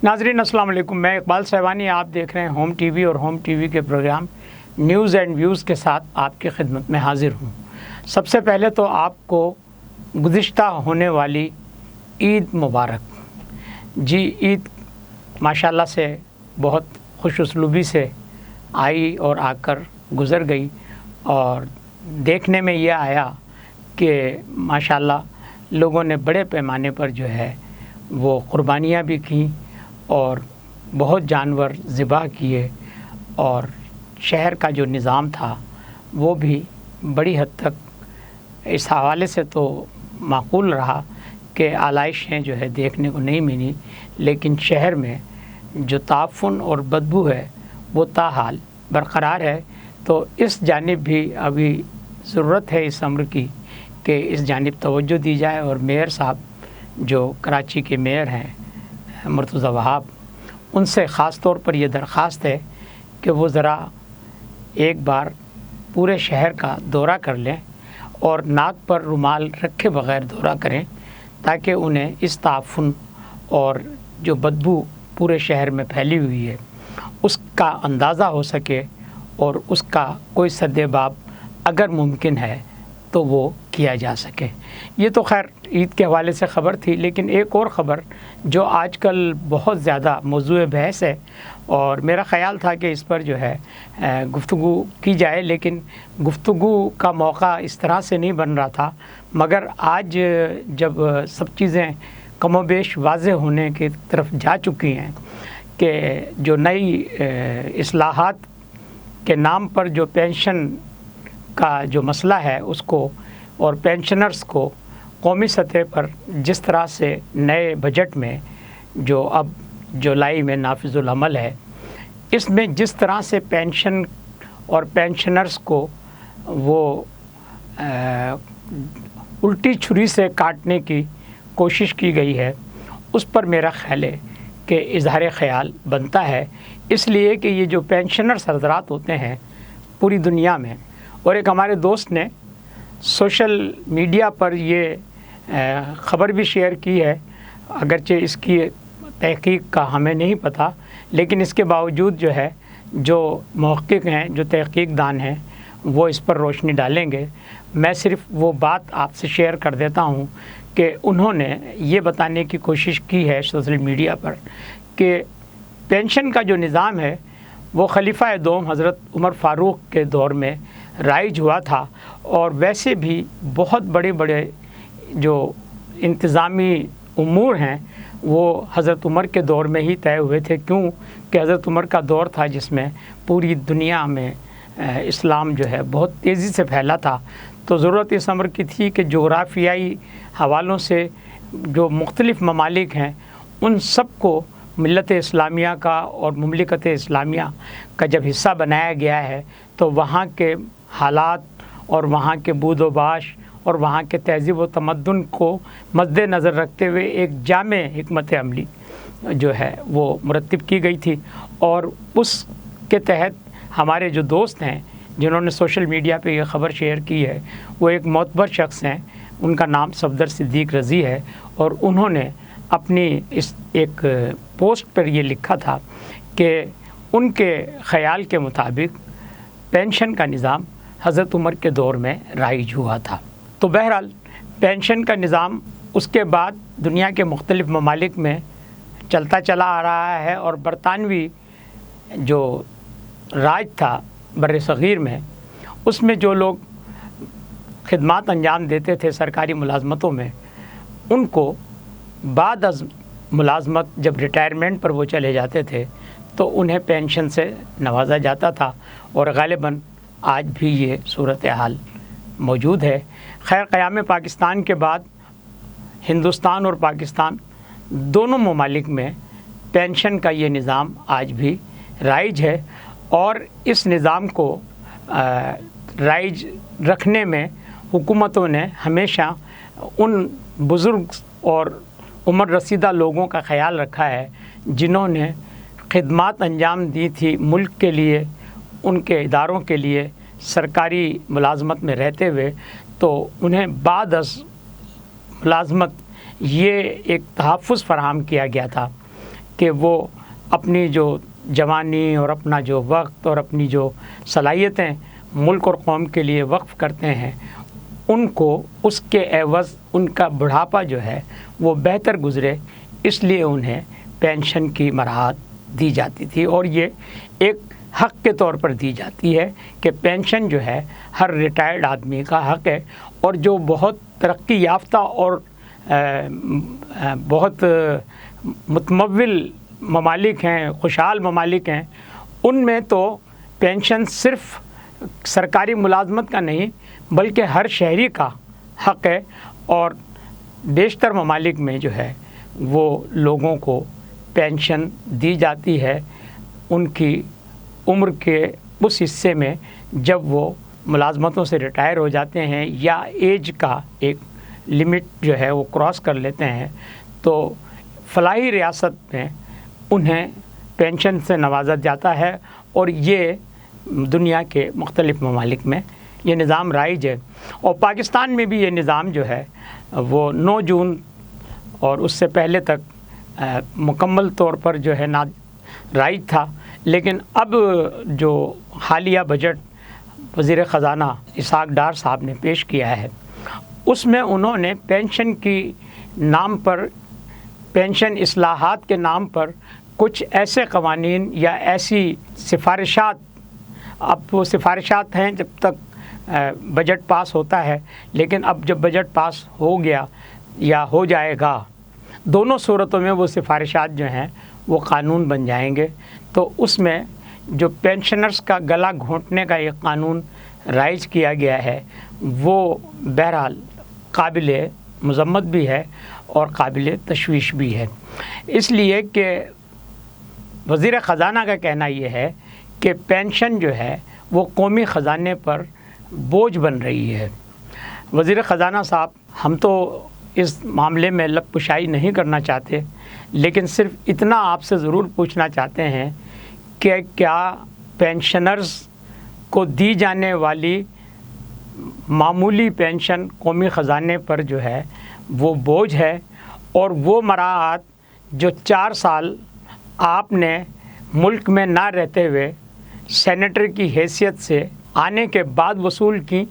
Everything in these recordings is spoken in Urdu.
ناظرین السلام علیکم، میں اقبال صاحبانی، آپ دیکھ رہے ہیں ہوم ٹی وی اور ہوم ٹی وی کے پروگرام نیوز اینڈ ویوز کے ساتھ آپ کی خدمت میں حاضر ہوں۔ سب سے پہلے تو آپ کو گزشتہ ہونے والی عید مبارک۔ جی، عید ماشاءاللہ سے بہت خوش اسلوبی سے آئی اور آ کر گزر گئی، اور دیکھنے میں یہ آیا کہ ماشاءاللہ لوگوں نے بڑے پیمانے پر جو ہے وہ قربانیاں بھی کیں اور بہت جانور ذبح کیے، اور شہر کا جو نظام تھا وہ بھی بڑی حد تک اس حوالے سے تو معقول رہا کہ آلائشیں جو ہے دیکھنے کو نہیں ملی، لیکن شہر میں جو تعفن اور بدبو ہے وہ تاحال برقرار ہے۔ تو اس جانب بھی ابھی ضرورت ہے اس امر کی کہ اس جانب توجہ دی جائے، اور میئر صاحب جو کراچی کے میئر ہیں مرتضی وہاب، ان سے خاص طور پر یہ درخواست ہے کہ وہ ذرا ایک بار پورے شہر کا دورہ کر لیں اور ناک پر رومال رکھے بغیر دورہ کریں، تاکہ انہیں اس تعفن اور جو بدبو پورے شہر میں پھیلی ہوئی ہے اس کا اندازہ ہو سکے، اور اس کا کوئی سد باب اگر ممکن ہے تو وہ کیا جا سکے۔ یہ تو خیر عید کے حوالے سے خبر تھی، لیکن ایک اور خبر جو آج کل بہت زیادہ موضوع بحث ہے، اور میرا خیال تھا کہ اس پر جو ہے گفتگو کی جائے، لیکن گفتگو کا موقع اس طرح سے نہیں بن رہا تھا، مگر آج جب سب چیزیں کم و بیش واضح ہونے کی طرف جا چکی ہیں کہ جو نئی اصلاحات کے نام پر جو پینشن کا جو مسئلہ ہے اس کو اور پینشنرز کو قومی سطح پر جس طرح سے نئے بجٹ میں جو اب جولائی میں نافذ العمل ہے، اس میں جس طرح سے پینشن اور پینشنرز کو وہ الٹی چھری سے کاٹنے کی کوشش کی گئی ہے، اس پر میرا خیال ہے کہ اظہار خیال بنتا ہے، اس لیے کہ یہ جو پینشنرز حضرات ہوتے ہیں پوری دنیا میں، اور ایک ہمارے دوست نے سوشل میڈیا پر یہ خبر بھی شیئر کی ہے، اگرچہ اس کی تحقیق کا ہمیں نہیں پتہ، لیکن اس کے باوجود جو ہے جو محقق ہیں، جو تحقیق دان ہیں، وہ اس پر روشنی ڈالیں گے۔ میں صرف وہ بات آپ سے شیئر کر دیتا ہوں کہ انہوں نے یہ بتانے کی کوشش کی ہے سوشل میڈیا پر کہ پینشن کا جو نظام ہے وہ خلیفہ دوم حضرت عمر فاروق کے دور میں رائج ہوا تھا، اور ویسے بھی بہت بڑے بڑے جو انتظامی امور ہیں وہ حضرت عمر کے دور میں ہی طے ہوئے تھے، کیوں کہ حضرت عمر کا دور تھا جس میں پوری دنیا میں اسلام جو ہے بہت تیزی سے پھیلا تھا۔ تو ضرورت اس امر کی تھی کہ جغرافیائی حوالوں سے جو مختلف ممالک ہیں ان سب کو ملت اسلامیہ کا اور مملکت اسلامیہ کا جب حصہ بنایا گیا ہے تو وہاں کے حالات اور وہاں کے بود و باش اور وہاں کے تہذیب و تمدن کو مد نظر رکھتے ہوئے ایک جامع حکمت عملی جو ہے وہ مرتب کی گئی تھی، اور اس کے تحت ہمارے جو دوست ہیں جنہوں نے سوشل میڈیا پہ یہ خبر شیئر کی ہے وہ ایک معتبر شخص ہیں، ان کا نام صفدر صدیق رضی ہے، اور انہوں نے اپنی اس ایک پوسٹ پر یہ لکھا تھا کہ ان کے خیال کے مطابق پینشن کا نظام حضرت عمر کے دور میں رائج ہوا تھا۔ تو بہرحال پینشن کا نظام اس کے بعد دنیا کے مختلف ممالک میں چلتا چلا آ رہا ہے، اور برطانوی جو راج تھا بر صغیر میں، اس میں جو لوگ خدمات انجام دیتے تھے سرکاری ملازمتوں میں، ان کو بعد از ملازمت جب ریٹائرمنٹ پر وہ چلے جاتے تھے تو انہیں پینشن سے نوازا جاتا تھا، اور غالباً آج بھی یہ صورتحال موجود ہے۔ خیر، قیام پاکستان کے بعد ہندوستان اور پاکستان دونوں ممالک میں پینشن کا یہ نظام آج بھی رائج ہے، اور اس نظام کو رائج رکھنے میں حکومتوں نے ہمیشہ ان بزرگ اور عمر رسیدہ لوگوں کا خیال رکھا ہے جنہوں نے خدمات انجام دی تھی ملک کے لیے، ان کے اداروں کے لیے سرکاری ملازمت میں رہتے ہوئے، تو انہیں بعد از ملازمت یہ ایک تحفظ فراہم کیا گیا تھا کہ وہ اپنی جو جوانی اور اپنا جو وقت اور اپنی جو صلاحیتیں ملک اور قوم کے لیے وقف کرتے ہیں، ان کو اس کے عوض ان کا بڑھاپا جو ہے وہ بہتر گزرے، اس لیے انہیں پینشن کی مراحت دی جاتی تھی، اور یہ ایک حق کے طور پر دی جاتی ہے کہ پینشن جو ہے ہر ریٹائرڈ آدمی کا حق ہے۔ اور جو بہت ترقی یافتہ اور بہت متمول ممالک ہیں، خوشحال ممالک ہیں، ان میں تو پینشن صرف سرکاری ملازمت کا نہیں بلکہ ہر شہری کا حق ہے، اور بیشتر ممالک میں جو ہے وہ لوگوں کو پینشن دی جاتی ہے ان کی عمر کے اس حصے میں جب وہ ملازمتوں سے ریٹائر ہو جاتے ہیں یا ایج کا ایک لمٹ جو ہے وہ کراس کر لیتے ہیں، تو فلاحی ریاست میں انہیں پینشن سے نوازا جاتا ہے، اور یہ دنیا کے مختلف ممالک میں یہ نظام رائج ہے۔ اور پاکستان میں بھی یہ نظام جو ہے وہ 9 جون اور اس سے پہلے تک مکمل طور پر جو ہے رائج تھا، لیکن اب جو حالیہ بجٹ وزیر خزانہ اسحاق ڈار صاحب نے پیش کیا ہے، اس میں انہوں نے پینشن کی نام پر، پینشن اصلاحات کے نام پر کچھ ایسے قوانین یا ایسی سفارشات، اب وہ سفارشات ہیں جب تک بجٹ پاس ہوتا ہے، لیکن اب جب بجٹ پاس ہو گیا یا ہو جائے گا، دونوں صورتوں میں وہ سفارشات جو ہیں وہ قانون بن جائیں گے۔ تو اس میں جو پینشنرز کا گلا گھونٹنے کا ایک قانون رائج کیا گیا ہے، وہ بہرحال قابل مذمت بھی ہے اور قابل تشویش بھی ہے، اس لیے کہ وزیر خزانہ کا کہنا یہ ہے کہ پینشن جو ہے وہ قومی خزانے پر بوجھ بن رہی ہے۔ وزیر خزانہ صاحب، ہم تو اس معاملے میں لب کشائی نہیں کرنا چاہتے، لیکن صرف اتنا آپ سے ضرور پوچھنا چاہتے ہیں کہ کیا پینشنرز کو دی جانے والی معمولی پینشن قومی خزانے پر جو ہے وہ بوجھ ہے، اور وہ مراحت جو 4 سال آپ نے ملک میں نہ رہتے ہوئے سینیٹر کی حیثیت سے آنے کے بعد وصول کی،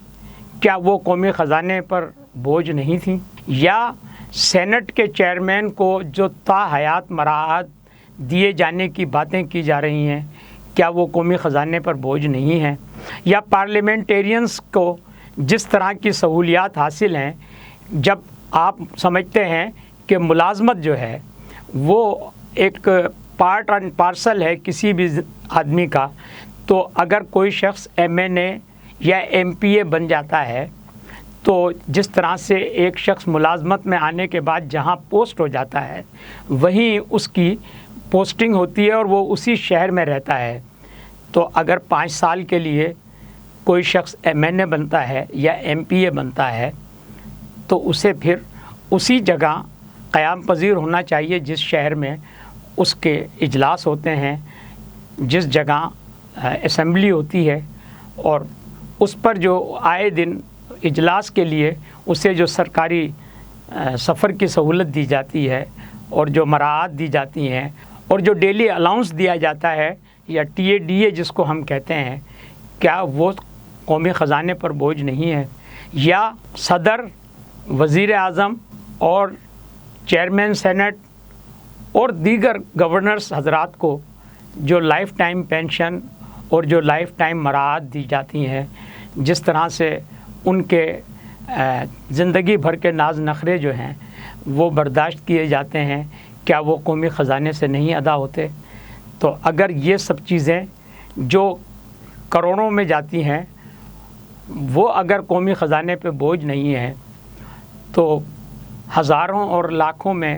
کیا وہ قومی خزانے پر بوجھ نہیں تھیں؟ یا سینٹ کے چیئرمین کو جو تا حیات مراحت دیے جانے کی باتیں کی جا رہی ہیں، کیا وہ قومی خزانے پر بوجھ نہیں ہیں؟ یا پارلیمنٹیرینز کو جس طرح کی سہولیات حاصل ہیں، جب آپ سمجھتے ہیں کہ ملازمت جو ہے وہ ایک پارٹ اینڈ پارسل ہے کسی بھی آدمی کا، تو اگر کوئی شخص MNA یا MPA بن جاتا ہے تو جس طرح سے ایک شخص ملازمت میں آنے کے بعد جہاں پوسٹ ہو جاتا ہے وہیں اس کی پوسٹنگ ہوتی ہے اور وہ اسی شہر میں رہتا ہے، تو اگر 5 سال کے لیے کوئی شخص MNA بنتا ہے یا MPA بنتا ہے تو اسے پھر اسی جگہ قیام پذیر ہونا چاہیے جس شہر میں اس کے اجلاس ہوتے ہیں، جس جگہ اسمبلی ہوتی ہے، اور اس پر جو آئے دن اجلاس کے لیے اسے جو سرکاری سفر کی سہولت دی جاتی ہے اور جو مراعات دی جاتی ہیں اور جو ڈیلی الاؤنس دیا جاتا ہے یا TADA جس کو ہم کہتے ہیں، کیا وہ قومی خزانے پر بوجھ نہیں ہے؟ یا صدر، وزیر اعظم اور چیئرمین سینٹ اور دیگر گورنرز حضرات کو جو لائف ٹائم پینشن اور جو لائف ٹائم مراعات دی جاتی ہیں، جس طرح سے ان کے زندگی بھر کے ناز نخرے جو ہیں وہ برداشت کیے جاتے ہیں، کیا وہ قومی خزانے سے نہیں ادا ہوتے؟ تو اگر یہ سب چیزیں جو کروڑوں میں جاتی ہیں وہ اگر قومی خزانے پہ بوجھ نہیں ہے، تو ہزاروں اور لاکھوں میں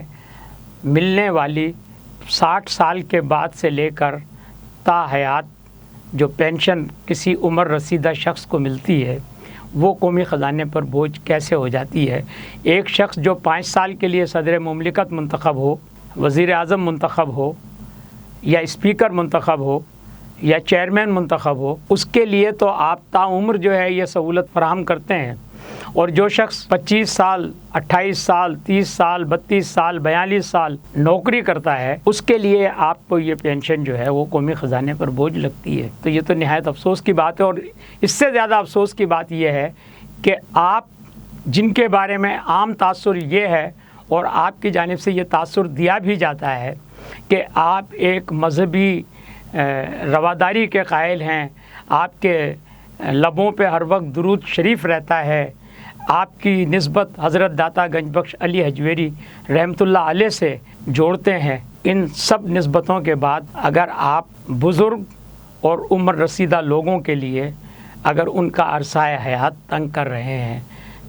ملنے والی 60 سال کے بعد سے لے کر تا حیات جو پینشن کسی عمر رسیدہ شخص کو ملتی ہے، وہ قومی خزانے پر بوجھ کیسے ہو جاتی ہے؟ ایک شخص جو 5 سال کے لیے صدر مملکت منتخب ہو، وزیر اعظم منتخب ہو یا اسپیکر منتخب ہو یا چیئرمین منتخب ہو، اس کے لیے تو آپ تا عمر جو ہے یہ سہولت فراہم کرتے ہیں، اور جو شخص 25 سال 28 سال 30 سال 32 سال 42 سال نوکری کرتا ہے اس کے لیے آپ کو یہ پینشن جو ہے وہ قومی خزانے پر بوجھ لگتی ہے. تو یہ تو نہایت افسوس کی بات ہے. اور اس سے زیادہ افسوس کی بات یہ ہے کہ آپ جن کے بارے میں عام تاثر یہ ہے اور آپ کی جانب سے یہ تاثر دیا بھی جاتا ہے کہ آپ ایک مذہبی رواداری کے قائل ہیں، آپ کے لبوں پہ ہر وقت درود شریف رہتا ہے، آپ کی نسبت حضرت داتا گنج بخش علی حجویری رحمۃ اللہ علیہ سے جوڑتے ہیں. ان سب نسبتوں کے بعد اگر آپ بزرگ اور عمر رسیدہ لوگوں کے لیے اگر ان کا عرصہ حیات تنگ کر رہے ہیں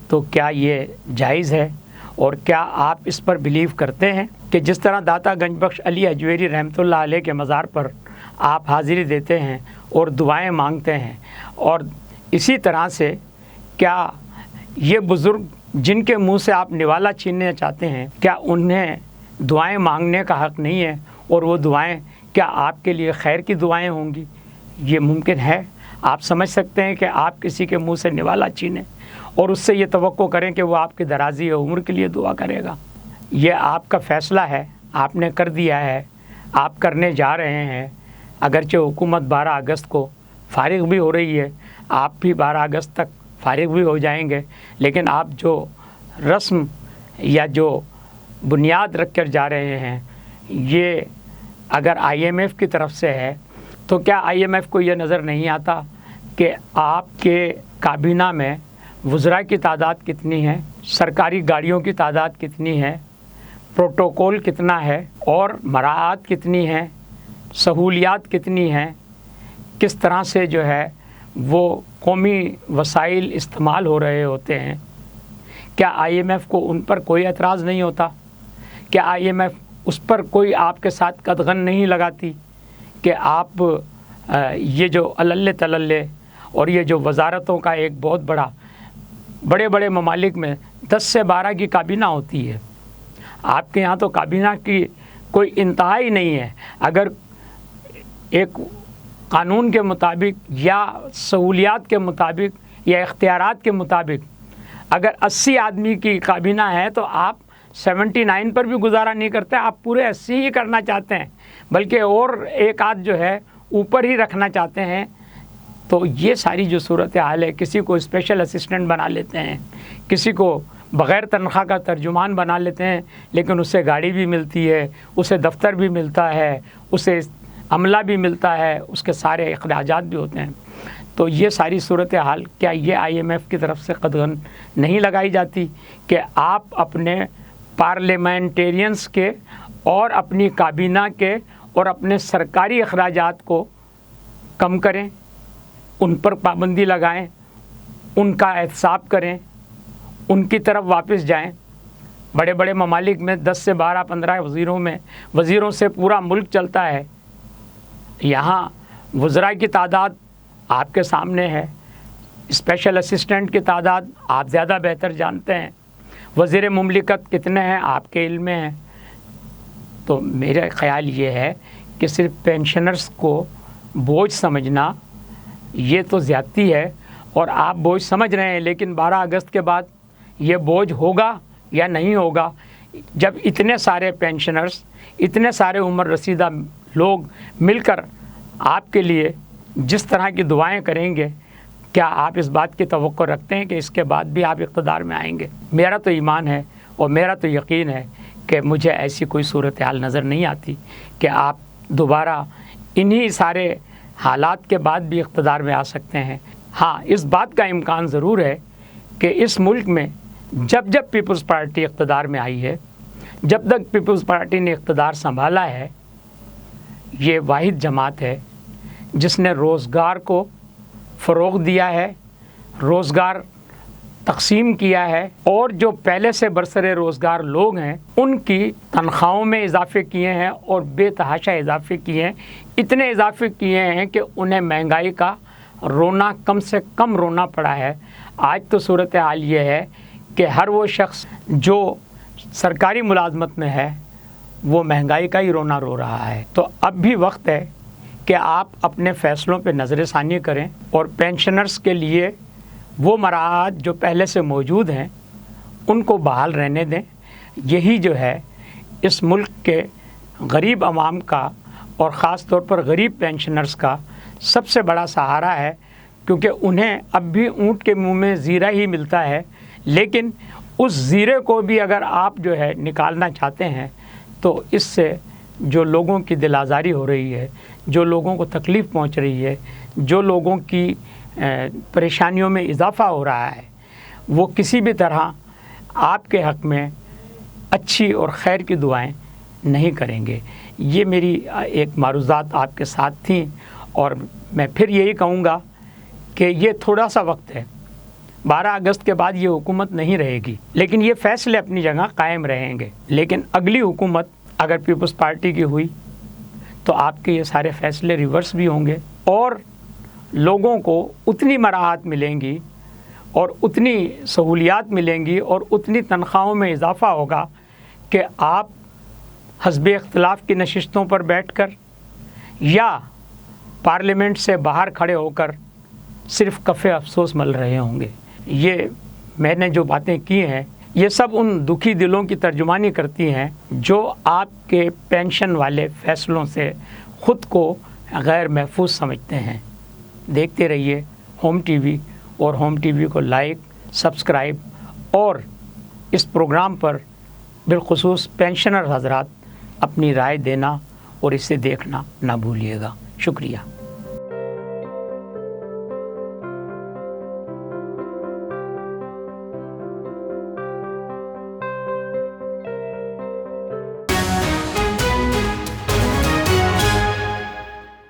تو کیا یہ جائز ہے؟ اور کیا آپ اس پر بلیو کرتے ہیں کہ جس طرح داتا گنج بخش علی حجویری رحمۃ اللہ علیہ کے مزار پر آپ حاضری دیتے ہیں اور دعائیں مانگتے ہیں، اور اسی طرح سے کیا یہ بزرگ جن کے منہ سے آپ نوالا چھیننا چاہتے ہیں کیا انہیں دعائیں مانگنے کا حق نہیں ہے؟ اور وہ دعائیں کیا آپ کے لیے خیر کی دعائیں ہوں گی؟ یہ ممکن ہے؟ آپ سمجھ سکتے ہیں کہ آپ کسی کے منہ سے نوالا چھینیں اور اس سے یہ توقع کریں کہ وہ آپ کی درازی عمر کے لیے دعا کرے گا؟ یہ آپ کا فیصلہ ہے، آپ نے کر دیا ہے، آپ کرنے جا رہے ہیں. اگرچہ حکومت 12 اگست کو فارغ بھی ہو رہی ہے، آپ بھی 12 اگست تک فارغ بھی ہو جائیں گے، لیکن آپ جو رسم یا جو بنیاد رکھ کر جا رہے ہیں یہ اگر IMF کی طرف سے ہے تو کیا IMF کو یہ نظر نہیں آتا کہ آپ کے کابینہ میں وزراء کی تعداد کتنی ہے، سرکاری گاڑیوں کی تعداد کتنی ہے، پروٹوکول کتنا ہے اور مراعات کتنی ہیں، سہولیات کتنی ہیں، کس طرح سے جو ہے وہ قومی وسائل استعمال ہو رہے ہوتے ہیں؟ کیا IMF کو ان پر کوئی اعتراض نہیں ہوتا؟ کیا IMF اس پر کوئی آپ کے ساتھ قدغن نہیں لگاتی کہ آپ یہ جو علل تللے اور یہ جو وزارتوں کا ایک بہت بڑے بڑے ممالک میں 10 سے 12 کی کابینہ ہوتی ہے، آپ کے یہاں تو کابینہ کی کوئی انتہا ہی نہیں ہے. اگر ایک قانون کے مطابق یا سہولیات کے مطابق یا اختیارات کے مطابق اگر 80 آدمی کی کابینہ ہے تو آپ 79 پر بھی گزارا نہیں کرتے، آپ پورے 80 ہی کرنا چاہتے ہیں، بلکہ اور ایک آدھ جو ہے اوپر ہی رکھنا چاہتے ہیں. تو یہ ساری جو صورتحال ہے، کسی کو اسپیشل اسسٹنٹ بنا لیتے ہیں، کسی کو بغیر تنخواہ کا ترجمان بنا لیتے ہیں، لیکن اسے گاڑی بھی ملتی ہے، اسے دفتر بھی ملتا ہے، اسے عملہ بھی ملتا ہے، اس کے سارے اخراجات بھی ہوتے ہیں. تو یہ ساری صورتحال کیا یہ IMF کی طرف سے قدغن نہیں لگائی جاتی کہ آپ اپنے پارلیمنٹیرینز کے اور اپنی کابینہ کے اور اپنے سرکاری اخراجات کو کم کریں، ان پر پابندی لگائیں، ان کا احتساب کریں، ان کی طرف واپس جائیں؟ بڑے بڑے ممالک میں 10 سے 12 15 وزیروں سے پورا ملک چلتا ہے. یہاں وزراء کی تعداد آپ کے سامنے ہے، اسپیشل اسسٹنٹ کی تعداد آپ زیادہ بہتر جانتے ہیں، وزیر مملکت کتنے ہیں آپ کے علم میں ہیں. تو میرا خیال یہ ہے کہ صرف پینشنرز کو بوجھ سمجھنا یہ تو زیادتی ہے، اور آپ بوجھ سمجھ رہے ہیں، لیکن 12 اگست کے بعد یہ بوجھ ہوگا یا نہیں ہوگا؟ جب اتنے سارے پینشنرز، اتنے سارے عمر رسیدہ لوگ مل کر آپ کے لیے جس طرح کی دعائیں کریں گے، کیا آپ اس بات کی توقع رکھتے ہیں کہ اس کے بعد بھی آپ اقتدار میں آئیں گے؟ میرا تو ایمان ہے اور میرا تو یقین ہے کہ مجھے ایسی کوئی صورتحال نظر نہیں آتی کہ آپ دوبارہ انہی سارے حالات کے بعد بھی اقتدار میں آ سکتے ہیں. ہاں، اس بات کا امکان ضرور ہے کہ اس ملک میں جب پیپلز پارٹی اقتدار میں آئی ہے، جب تک پیپلز پارٹی نے اقتدار سنبھالا ہے، یہ واحد جماعت ہے جس نے روزگار کو فروغ دیا ہے، روزگار تقسیم کیا ہے، اور جو پہلے سے برسر روزگار لوگ ہیں ان کی تنخواہوں میں اضافے کیے ہیں اور بے تحاشا اضافے کیے ہیں. اتنے اضافے کیے ہیں کہ انہیں مہنگائی کا رونا کم سے کم رونا پڑا ہے. آج تو صورتحال یہ ہے کہ ہر وہ شخص جو سرکاری ملازمت میں ہے وہ مہنگائی کا ہی رونا رو رہا ہے. تو اب بھی وقت ہے کہ آپ اپنے فیصلوں پہ نظر ثانی کریں اور پینشنرز کے لیے وہ مراعات جو پہلے سے موجود ہیں ان کو بحال رہنے دیں۔ یہی جو ہے اس ملک کے غریب عوام کا اور خاص طور پر غریب پینشنرز کا سب سے بڑا سہارا ہے، کیونکہ انہیں اب بھی اونٹ کے منہ میں زیرہ ہی ملتا ہے، لیکن اس زیرے کو بھی اگر آپ جو ہے نکالنا چاہتے ہیں تو اس سے جو لوگوں کی دل آزاری ہو رہی ہے، جو لوگوں کو تکلیف پہنچ رہی ہے، جو لوگوں کی پریشانیوں میں اضافہ ہو رہا ہے، وہ کسی بھی طرح آپ کے حق میں اچھی اور خیر کی دعائیں نہیں کریں گے۔ یہ میری ایک معروضات آپ کے ساتھ تھیں، اور میں پھر یہی کہوں گا کہ یہ تھوڑا سا وقت ہے، 12 اگست کے بعد یہ حکومت نہیں رہے گی، لیکن یہ فیصلے اپنی جگہ قائم رہیں گے۔ لیکن اگلی حکومت اگر پیپلز پارٹی کی ہوئی تو آپ کے یہ سارے فیصلے ریورس بھی ہوں گے، اور لوگوں کو اتنی مراحت ملیں گی اور اتنی سہولیات ملیں گی اور اتنی تنخواہوں میں اضافہ ہوگا کہ آپ حزب اختلاف کی نشستوں پر بیٹھ کر یا پارلیمنٹ سے باہر کھڑے ہو کر صرف کفِ افسوس مل رہے ہوں گے۔ یہ میں نے جو باتیں کی ہیں یہ سب ان دکھی دلوں کی ترجمانی کرتی ہیں جو آپ کے پینشن والے فیصلوں سے خود کو غیر محفوظ سمجھتے ہیں۔ دیکھتے رہیے ہوم ٹی وی، اور ہوم ٹی وی کو لائک، سبسکرائب، اور اس پروگرام پر بالخصوص پینشنر حضرات اپنی رائے دینا اور اسے دیکھنا نہ بھولیے گا۔ شکریہ۔